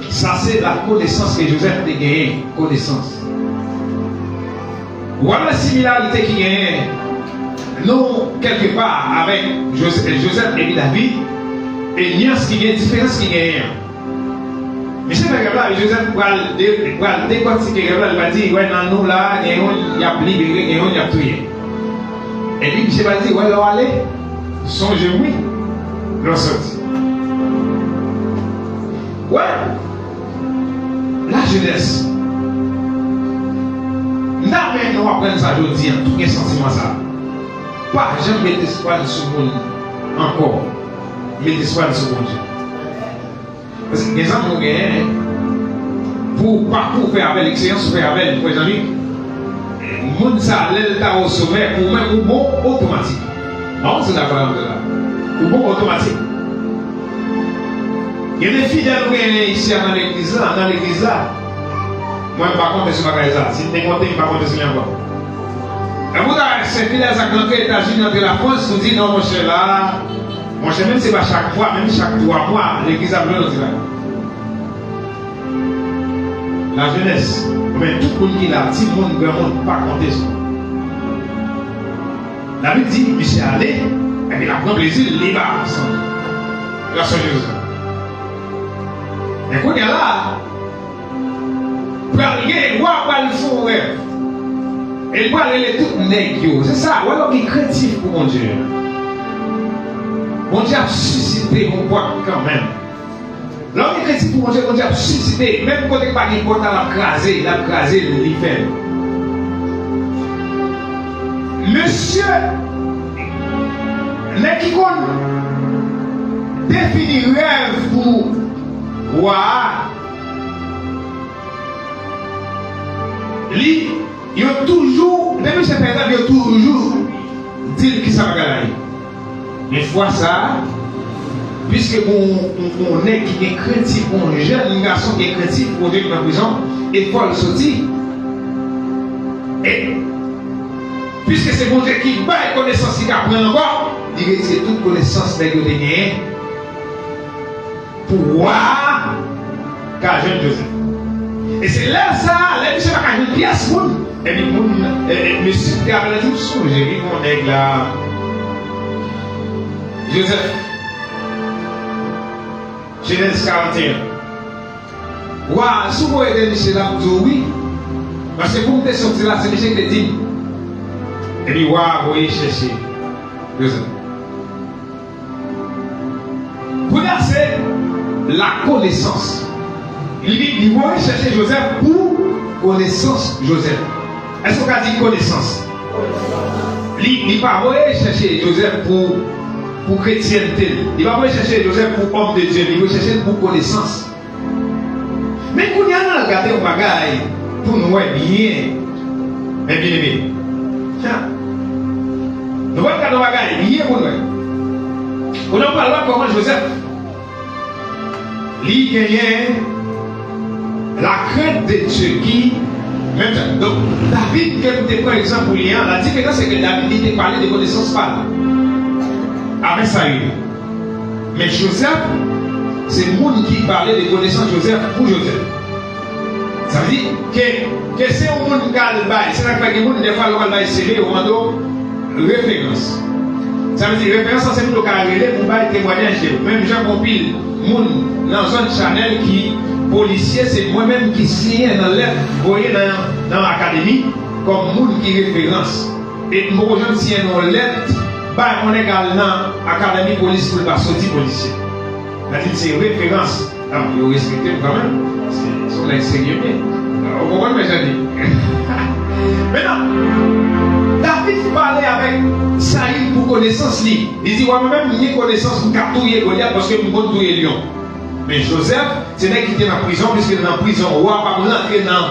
Ça, c'est la connaissance que Joseph a gagnée. Connaissance. Voilà la similarité qui gagne. Nous, quelque part, avec Joseph et David, et il y a une différence qui gagne. Mais c'est pas grave, Joseph va décortiquer, il va dire, ouais, dans nous là, il y a libéré, il y a tué. Et puis, Michel va dire, ouais, là, allez, songez, oui, l'on sorti. Ouais, la jeunesse. Nous apprenons ça aujourd'hui, tout les sentiments ça. Pas jamais mettre espoir sur le monde encore. Mettre espoir sur le monde. Parce que les gens ont gagné pour parcours faire avec l'excellence, faire avec les amis. Le monde ça, l'état au sommet, pour même un bon automatique. Non, c'est d'accord avec ça. Un bon automatique. Il y a des fidèles qui sont ici dans l'église là. Moi, je ne vais pas compter sur ma carrière. Si tu es compté, je ne vais pas compter sur rien. Et vous avez ces fidèles qui sont aux États-Unis, dans la France, vous dites non, mon cher là. Mon cher, même si ce n'est pas chaque mois, même chaque 3 mois, l'église a besoin de dire. La jeunesse, mais tout le monde qui est là, petit monde, grand monde, pas compter sur. La Bible dit, monsieur allez, et il a pris plaisir, il va ensemble. La soeur Jésus. Et quand il y a là, pour aller voir le fond rêve, et pour aller tout nègre, c'est ça, ou alors qui est créatif pour mon Dieu. Mon Dieu a suscité mon poids quand même. L'homme est créatif pour mon Dieu a suscité, même quand il n'est pas important, il a crasé le fait. Monsieur, n'est qui définit rêve pour voir. Il y a toujours, depuis ce temps, il y a toujours dit qui ça va gagner. Mais fois ça, puisque on est qui est chrétien, un jeune garçon qui est chrétien, pour Dieu qui est en prison, et Paul sorti. Et puisque c'est mon Dieu qui bat la connaissance qui apprend encore, il retire toute connaissance de Dieu pour voir qu'à jeune Joseph. Et c'est là ça, là, monsieur va gagner une pièce, et puis, monsieur, tu as dit, j'ai vu mon aigle là. Joseph, Genèse 41. Waouh, si vous aidez monsieur là, vous oui. Parce que pour me sortir là, c'est monsieur qui te dit. Et puis, waouh, vous voyez chercher Joseph. Pour dire, c'est la connaissance. Il va chercher Joseph pour connaissance Joseph. Est-ce qu'on a dit connaissance? Il va chercher Joseph pour chrétienté. Il va chercher Joseph pour homme de Dieu. Il va chercher pour connaissance. Mais quand il y a regardé un bagage pour nous bien, mais bien aimé. Tiens, nous voyons un bagage bien pour nous. On en parle comment Joseph lui gagnait la crainte de Dieu qui maintenant. Donc David, qui est par exemple lien, la différence c'est que David était parlé de connaissance pas. Avec ça, mais Joseph, c'est le monde qui parlait de connaissance Joseph pour Joseph. Ça veut dire que c'est un monde qui a le bail. C'est là que le monde des fois le bail serré au moment de référence. Ça veut dire référence, c'est plutôt qu'à relais pour bail témoignage. Même Jean Compil, monde dans une zone Chanel qui policier, c'est moi-même qui signe dans l'air, vous voyez dans l'académie, comme monde qui référence. Et moi, je signe dans l'air. On est dans l'académie police pour le sortir policier. C'est une référence. Il faut respecter quand même. Ils sont là, c'est mieux. Vous comprenez ce que je dis? Maintenant, David parlait avec Saïd pour connaissance. Il dit, moi-même, j'ai connaissance pour capturer Goliath parce que je peux tuer Lion. Mais Joseph, c'est là qui était dans la prison, puisque dans la prison, on va pas entrer dans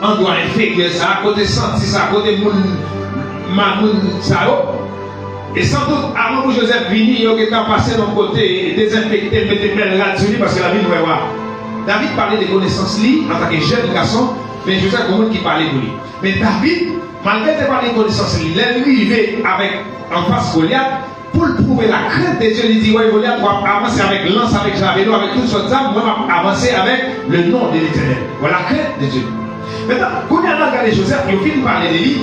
un doigt infecté, ça à côté senti, ça à côté Mamoun Sao. Et sans doute, avant que Joseph vini, il y a passé d'un côté et désinfecté, mettre plein de là-dessus parce que la vie nous va voir. David parlait de connaissances en tant que jeune garçon, mais Joseph, comment qui parlait de lui. Mais David, malgré de parler de connaissances il est arrivé avec en face Goliath, pour prouver la crainte de Dieu, il dit, ouais, il faut avancer avec lance, avec javelot, avec toutes sortes d'armes, moi, avancer avec le nom de l'Éternel. Voilà la crainte de Dieu. Maintenant, quand on a regardé Joseph, il finit par parler de lui.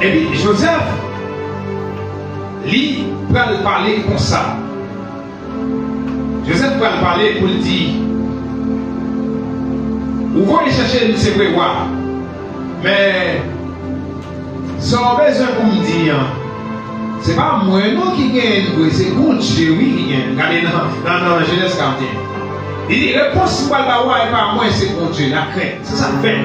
Et puis, Joseph, lui, peut parler comme ça. Joseph peut parler pour le dire. Vous voulez chercher le c'est vrai, mais ça a besoin pour me dire. C'est pas moi non qui gagne, c'est Dieu qui gagne. Regardez dans Genèse 41. Il dit, réponse pour le bawa et pas moi, c'est mon Dieu, la crainte. C'est ça le fait.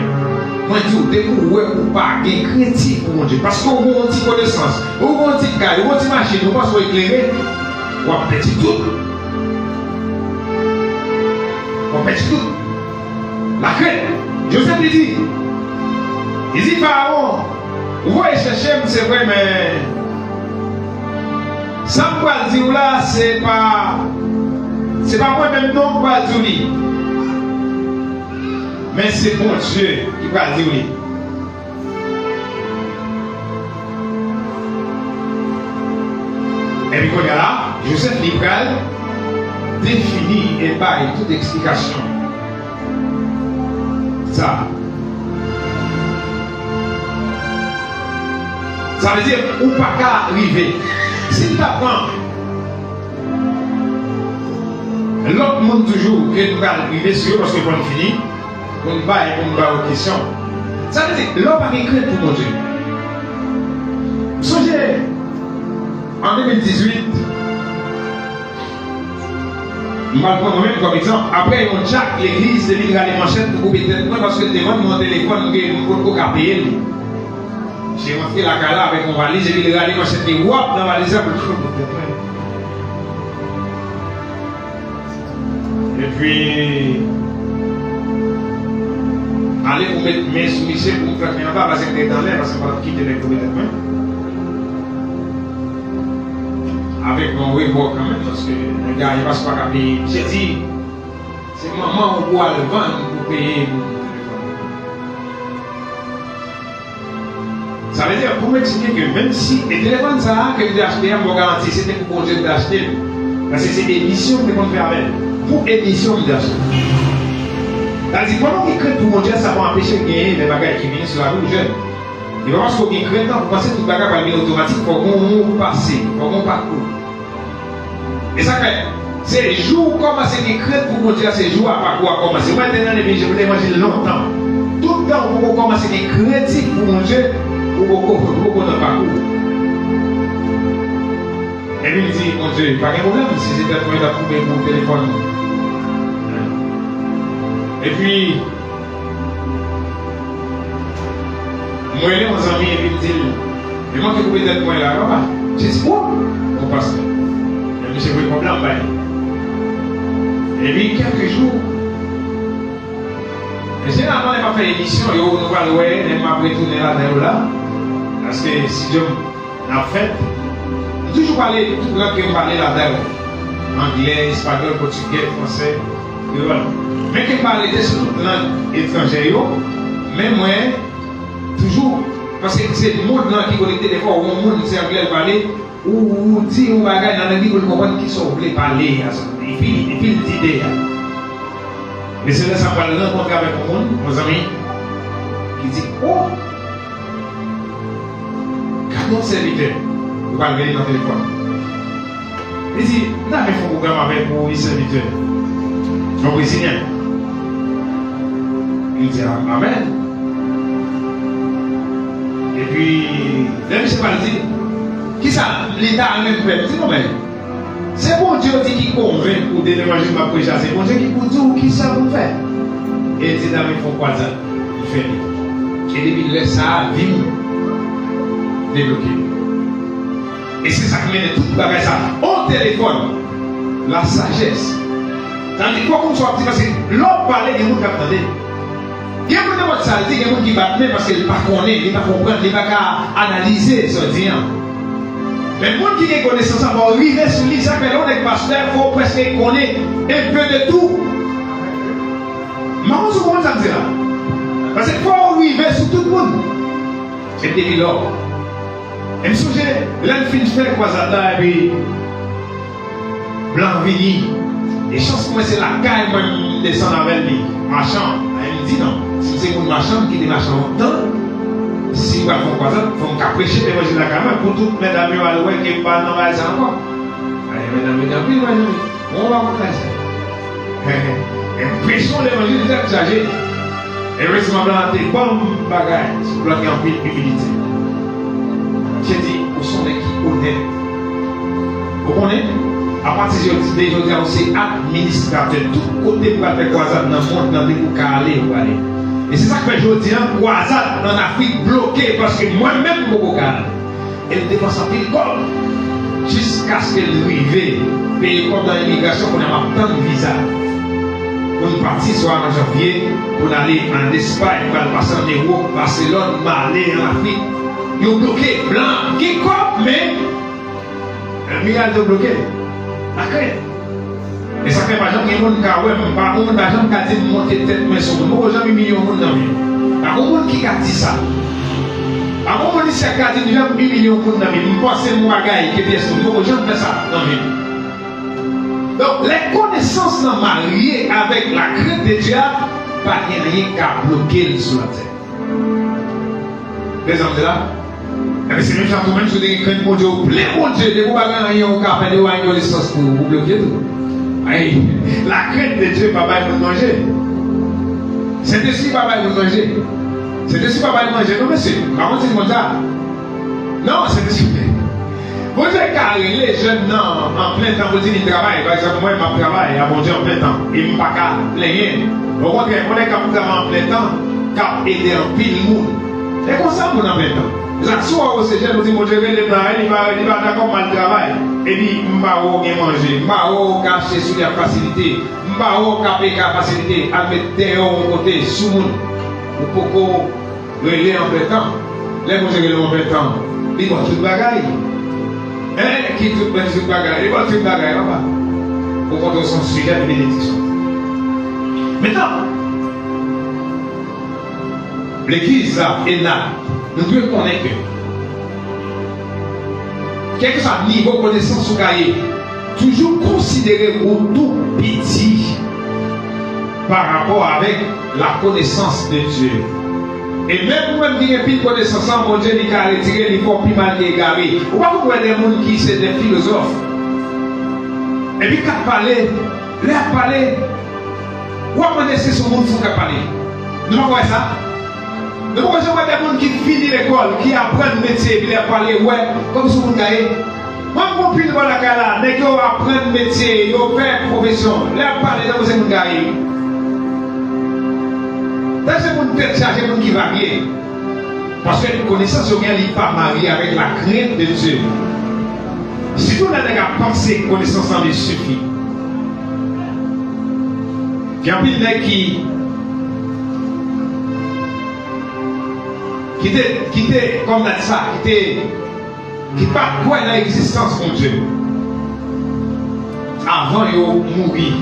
Moi, je dis, vous ou pas, il y a critique pour mon Dieu. Parce qu'on a une petite connaissance, on a une petite caille, on a une petite machine, on pense qu'on est éclairé, on a petit tout. On petit tout. La crainte. Joseph lui dit, il dit, Pharaon, vous voyez chercher, c'est vrai, mais ça me va dire là, c'est pas moi-même non qui va dire oui. Mais c'est mon Dieu qui va dire oui. Et puis quand il y a là, Joseph Libral définit et baille toute explication. Ça veut dire ou pas qu'à arriver. Si tu apprends l'autre monde toujours que nous allons arriver sur eux parce que quand on finit, on va aux questions. Ça veut dire l'homme a écrit pour mon Dieu. Songez, en 2018, je vais prendre même comme exemple. Après, on jack l'église de l'île à les manchettes pour couper tête parce que le téléphone, mon téléphone, nous avons payé. J'ai rentré la cala avec mon valise, j'ai dit, regardez, moi, c'était wop dans la valise pour le fond. Et puis, allez pour mettre mes soumissions pour me faire rien pas, parce que c'était dans l'air, parce que je ne vais pas quitter les coups de main. Avec mon revoi quand même, parce que le gars, il ne passe pas qu'à payer. J'ai dit, c'est maman, on doit le vendre pour payer. Ça veut dire, pour m'expliquer que même si les téléphones ça, que vous achetez, on va garantir, c'était pour continuer d'acheter. Parce que c'est des missions que vous faire avec. Pour émission d'acheter. C'est-à-dire, pendant qu'il crée pour mon Dieu, ça va empêcher de gagner les bagages qui viennent sur la rue jeune. Et vraiment, ce qu'il crée, vous pensez que tout le bagage va venir automatique, il faut qu'on passe, il faut qu'on parcourt. Et ça fait, c'est les jours commencer qui crée pour mon Dieu, ces jours à parcours à commencer. Moi, maintenant, je vais manger longtemps. Tout le temps, vous commencez des critiques pour mon Dieu. Beaucoup de parcours. Et lui il dit, mon Dieu, pas de problème si c'était pour trouver mon téléphone. Et puis, moi et mon ami, et puis il dit, mais moi qui vous peut-être moi là, j'ai dit, quoi mon pasteur. Et puis j'ai pris le problème, et puis quelques jours, et généralement, on n'a pas fait l'émission, et on va le voir, on m'a retourné là. Parce que si Dieu l'a fait, il toujours parlé, tout le monde qui parlait là-dedans. Anglais, espagnol, portugais, français, créole. Mais qui parlait de ce langue étrangère, mais moi, toujours, parce que c'est le monde qui connecté des fois, où le monde qui anglais parler, ou dit un bagage dans la vie pour comprendre qui sont voulés parler. Et puis il dit idée. Mais c'est là ça va rencontrer avec le monde, nos amis, qui dit, oh, mon serviteur, vous allez venir dans le téléphone. Il dit, non, mais il faut un programme avec vous, les serviteurs. Un Brésilien. Il dit, Amen. Et puis, là, je sais pas, il dit, qui ça, l'État a même fait? Il dit, non, mais, c'est bon Dieu qui convainc pour l'évangile de ma prêcher, c'est bon Dieu qui vous dit, qui ça vous fait? Et il dit, non, mais il faut quoi ça? Il fait. Et depuis, il laisse ça vivre. Débloqué. Et c'est ça qui mène tout le bagage ça. Au téléphone, la sagesse. Tandis quoi qu'on soit petit, parce que l'homme parlait, il y a des gens qui attendaient. Il y a des gens qui il y a des gens qui battent parce qu'ils ne connaissent pas, ils ne comprennent, ils ne peuvent pas analyser ce dire. Mais le monde qui a connaissance, ça va arriver sur lui, ça fait l'on est pasteur, il faut presque connaître un peu de tout. Mais on se comprend ça me dit là. Parce qu'il faut arriver sur tout le monde. C'est l'homme. Et je me souviens, l'enfin fait croisade là, et puis, blanc vini. Et chance moi c'est la caille, moi je descends avec lui, marchand. Elle me dit non, si c'est mon marchand qui est marchand longtemps, si vous avez fait croisade, il faut me capricher de manger la caméra pour toutes mesdames qui ne sont pas dans la encore. Mesdames, oui, on va montrer ça. Impression de manger des actes chargés. Et récemment, blanc, t'es bon bagaille, sur le plan qui en pile humilité. J'ai dit, où sont les qui honnêtes? Vous connaissez? À partir de aujourd'hui, c'est administrateur. Tout côté pour faire croisade dans le monde, dans le pays pour aller. Et c'est ça que je dis, croisade en Afrique bloquée parce que moi-même, je ne peux pas aller. Elle dépense en pile comme jusqu'à ce qu'elle arrive, payer comme dans l'immigration, qu'on a tant de visa. Pour nous partir soit en janvier, pour aller en Espagne, pour aller passer en Europe, Barcelone, aller en Afrique. Ils ont bloqué, blanc, qui comme, mais un milliard de bloqués. Et ça fait pas gens qui ont pas de gens qui ont dit monter tête mais sur moi jamais millions de monde dans vie. Pas monde qui a dit ça. À mon moment ici a dit déjà 1 million de monde dans vie. Moi c'est mon bagaille qui est sur moi jamais fait ça dans vie. Donc les connaissances sont mariées avec la crainte de Dieu, pas rien qu'à bloquer sur la terre. Les hommes là. Et c'est même quand même sur des craintes pour Dieu, plein mon Dieu, de vous bagarre rien au café de wine les sauces pour vous bloquer tout. La crainte de Dieu, papa, il nous manger. C'est aussi papa, il nous manger. C'est aussi papa, il nous manger. Non, monsieur, par contre, c'est comme ça. Non, c'est aussi. Vous avez carré les jeunes en plein temps, vous dites qu'ils travaillent. Par exemple, moi, je travaille à mon Dieu en plein temps. Et je ne peux pas plaigner. Au contraire, on est capable de travailler en plein temps, capable d'aider un pile de monde. Et comme ça, on est en plein temps. Soit au CG, nous disons, Dieu, il va d'accord mal travail. Et puis, je ne vais pas manger, je ne vais pas cacher sous la facilité, je ne vais pas cacher la facilité à mettre des côté sous le monde. Pour qu'on relève en plein temps. Les gens qui en plein temps, ils vont tout bagaille. Qui tout bagaille, ils vont tout bagaille. Pour qu'on ait son sujet de bénédiction. Maintenant, l'église est là. Nous devons connaître que, quel que soit le niveau de connaissance ou cahier, toujours considérer au tout petit par rapport avec la connaissance de Dieu. Et même moi, qui ai plus de connaissance, mon Dieu, il a retiré, il faut plus mal égaré. Ou pas vous voyez des gens qui sont des philosophes. Et puis, quand parler, leur parler, ou à connaître ce monde qui parler. Nous ne voyez ça? Nous voyons des gens qui finissent l'école, qui apprennent le métier, qui leur parlent, ouais, comme si vous gagnez. Moi, je ne peux pas la là, mais qui apprennent le métier, ils ont fait profession, leur parler, comme si vous gagnez. Dans ce monde tête chargé, monde qui va bien. Parce que la connaissance n'est pas mariée avec la crainte de Dieu. Si tout le monde a pensé que la connaissance en suffit, il y a un peu qui était comme ça, qui pas quoi dans l'existence de Dieu. Avant de mourir,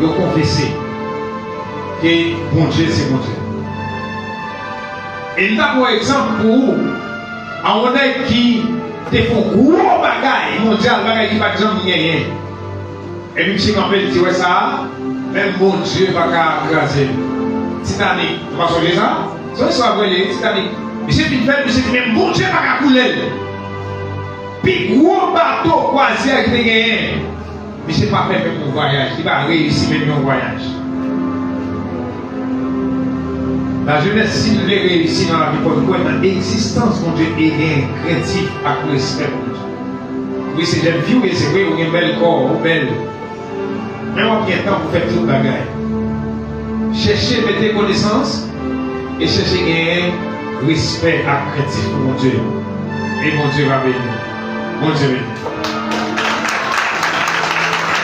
de confesser que bon Dieu c'est mon Dieu. Et là, par exemple, pour vous, on a qui te font gros bagaille, mondial, bagaille qui va jamais rien. Et puis, si on peut dire ça, même mon Dieu va graser. Titanic, tu vas changer ça? Ça, c'est vrai, Titanic. Mais c'est une belle, mais c'est même bon Dieu va couler. Puis, gros bateau croisière qui te gagne. Mais c'est pas fait même mon voyage, il va réussir même mon voyage. La jeunesse, s'il veut réussir dans la vie, pour quoi dans l'existence, mon Dieu, est craintif à respect pour Dieu. Oui, c'est des vieux, et c'est vrai, vous avez un bel corps, vous belle. Mais on a bien temps pour faire tout le bagage. Cherchez mettre des connaissances et cherchez gagner respect à craintif pour mon Dieu. Et mon Dieu va bénir. Mon Dieu bénir.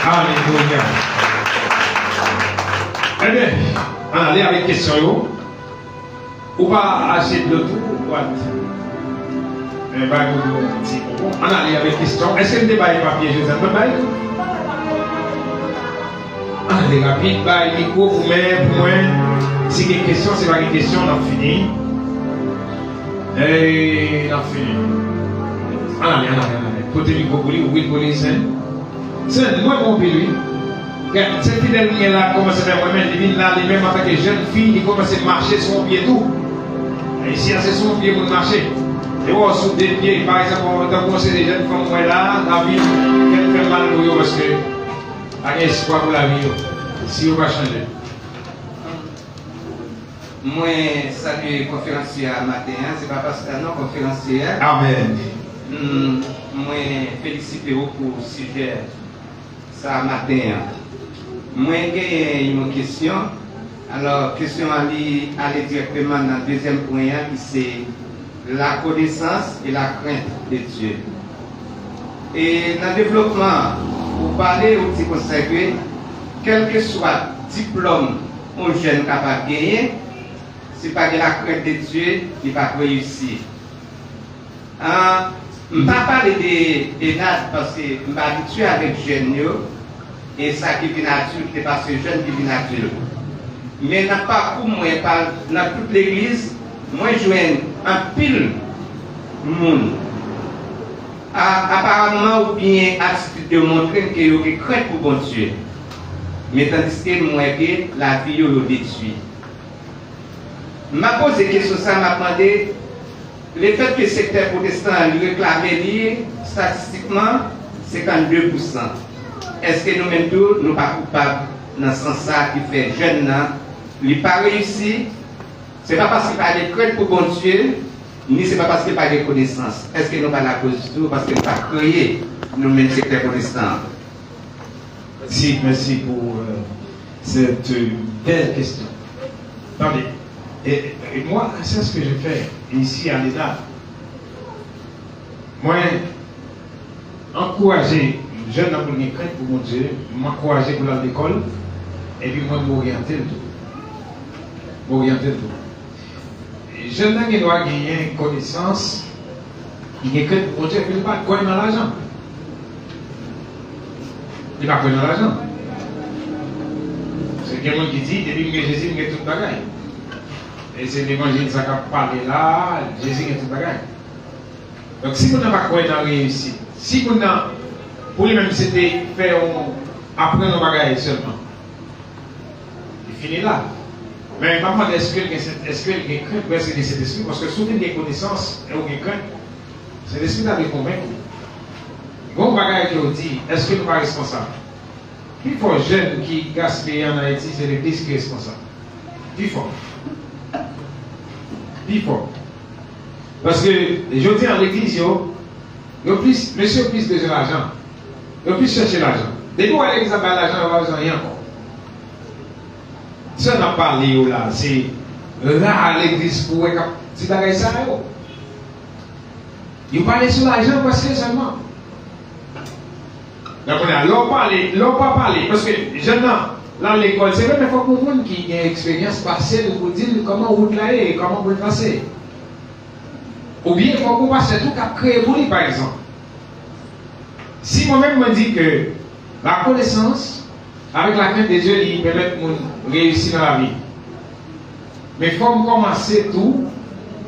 Alléluia. Eh bien, on allait avec question. Ou pas acheter de l'autre ou quoi? On allait avec question. Est-ce que vous avez un papier, Joseph? Allez, rapide, le micro pour moi. Si il y a une question, c'est pas une question, on a fini. Et on a fini. allez. Côté du Boboli, ou le police, c'est moi mon pays. Cette fille là commence à faire moi-même, il là, les mêmes en tant que jeune fille, il commence à marcher sur son pied tout. Et ici, c'est son pied pour marcher. Et on sous des pieds, par exemple, on va commencer des jeunes comme moi là, la vie, qu'elle fait mal pour eux parce que il y a espoir pour la vie. Si on va changer. Moi, salut conférencier à matin, c'est pas parce que non conférencier. Amen. Moi, félicite vous pour le sujet ça matin. Moi, j'ai une question. Alors, question aller directement dans le deuxième point qui c'est la connaissance et la crainte de Dieu. Et dans le développement, pour parler au petit consacré, quel que soit le diplôme un jeune capable de gagner, si pas de la crainte de Dieu, il va réussir. Je ne vais pas parler des dates parce que je suis habitué avec les jeunes et ça qui vient nature, c'est parce que jeune qui vient nature. Mais dans le parcours, moi, dans toute l'église, moi, je joins un pile de monde. Apparemment, ou bien attitude de montrer que vous avez crainte pour bon Dieu. Mais tandis que moi, la vie est détruite. Je me pose des questions, ça m'a demandé. Le fait que le secteur protestant réclame statistiquement 52%. Est-ce que nous-mêmes tous, nous ne sommes pas coupables dans ce sens-là qui fait jeune, il n'a pas réussi? Ce n'est pas parce qu'il n'y a pas de crainte pour bon Dieu, ni ce n'est pas parce qu'il n'y a pas de connaissance. Est-ce que nous n'avons pas la cause du tout parce qu'il n'a pas créé nous-mêmes le secteur protestant? Merci pour cette belle question. Attendez. Et moi, c'est ce que je fais ici à l'État. Moi, encourager les jeunes à venir craindre pour mon Dieu, m'encourager pour aller à l'école, et puis moi, m'orienter le tout. M'orienter le tout. Les jeunes qui doivent gagner une connaissance, ils gagnent crainte pour mon Dieu, ils ne pas quoi dans l'argent. Ils ne pas quoi dans l'argent. C'est quelqu'un qui dit, depuis que Jésus, il y a tout le bagage. Et c'est l'évangile qui a parlé là, Jésus est tout le bagage. Donc si vous n'avez pas croire dans la réussite, si vous n'avez, pour lui-même c'était faire apprendre nos bagages seulement, il finit là. Mais maman, est-ce que il y a crainte pour essayer de cet esprit? Parce que souvent il y a connaissances et il y a crainte. C'est l'esprit d'aller convaincre. Bon bagage qui vous dit, est-ce que nous sommes pas responsables? Plus fort jeune qui gaspille en Haïti, c'est l'église qui est responsable. Plus fort. Parce que je dis en l'église, monsieur plus besoin d'argent. Il plus chercher l'argent. Dès que vous allez à l'argent, vous n'avez rien encore. Ça n'a pas parlé là, c'est là à l'église pour si vous avez ça. Vous parlez sur l'argent parce que seulement. Donc on a l'on pas parler. Parce que jeune dans l'école, c'est vrai qu'il faut comprendre qu'il y a une expérience partielle pour dire comment vous travaillez et comment vous le passez. Ou bien il faut qu'on passe tout qu'à créer pour lui, par exemple. Si moi-même me dis que la connaissance, avec la crainte de Dieu, il permet de réussir dans la vie. Mais il faut commencer tout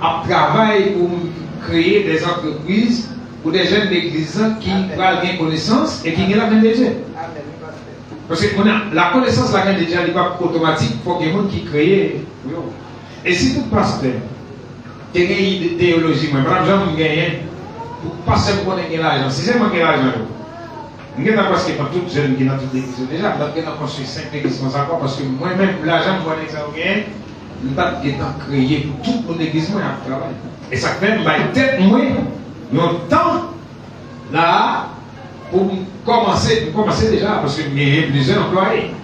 à travailler pour créer des entreprises pour des jeunes d'église qui ont bien connaissance et qui ont la crainte de Dieu. Parce que la connaissance, la crainte de Dieu, elle n'est pas automatique, il faut qu'il y ait des gens qui créent. Et si tout pasteur, il y a une idéologie, moi, par exemple, je gagne pour passer pour gagner l'argent. Si c'est moi qui ai l'argent, je ne sais pas parce que pas tout jeune qui est dans toute l'église déjà, je vais construire 5 églises comme ça, parce que moi-même, l'argent que je gagne, je ne vais pas créer pour toute mon église, moi, à travail. Et ça fait peut-être moi, longtemps, là, pour commencer déjà, parce que j'ai plusieurs employés.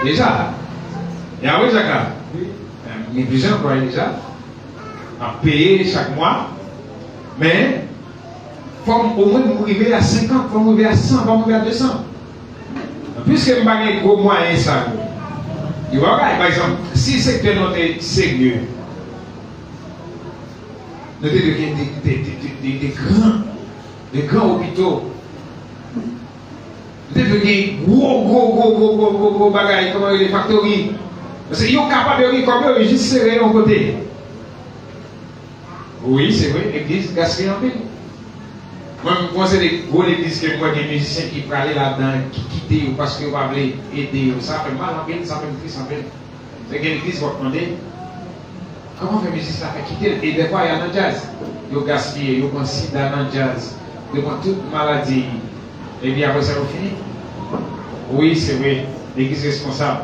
Déjà. Et après, Jacques, j'ai plusieurs employés déjà. À payer chaque mois. Mais, il faut au moins arriver à 50, il faut arriver à 100, il faut arriver à 200. Puisque je n'ai pas de gros moyens, ça. Tu vois, par exemple, si le secteur est sérieux, nous avons des grands hôpitaux. Nous avons des gros bagages comme les factories. Parce qu'ils sont capables de rire comme eux, juste serrer en côté. Oui, c'est vrai, l'église gaspille en pays. Moi, je pense que les gros églises que moi, des musiciens qui peuvent aller là-dedans, qui quittent parce qu'ils ne peuvent pas aider. Ça fait mal en peine, ça fait triste en peine. C'est que l'église va demander comment faire musicien ça fait quitter. Et des fois, il y a dans le jazz. Ils gaspillent, ils ont sida dans le jazz. Ils ont toute maladie. Et puis après ça, ils finissent. Oui, c'est vrai. L'église responsable.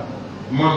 Moi,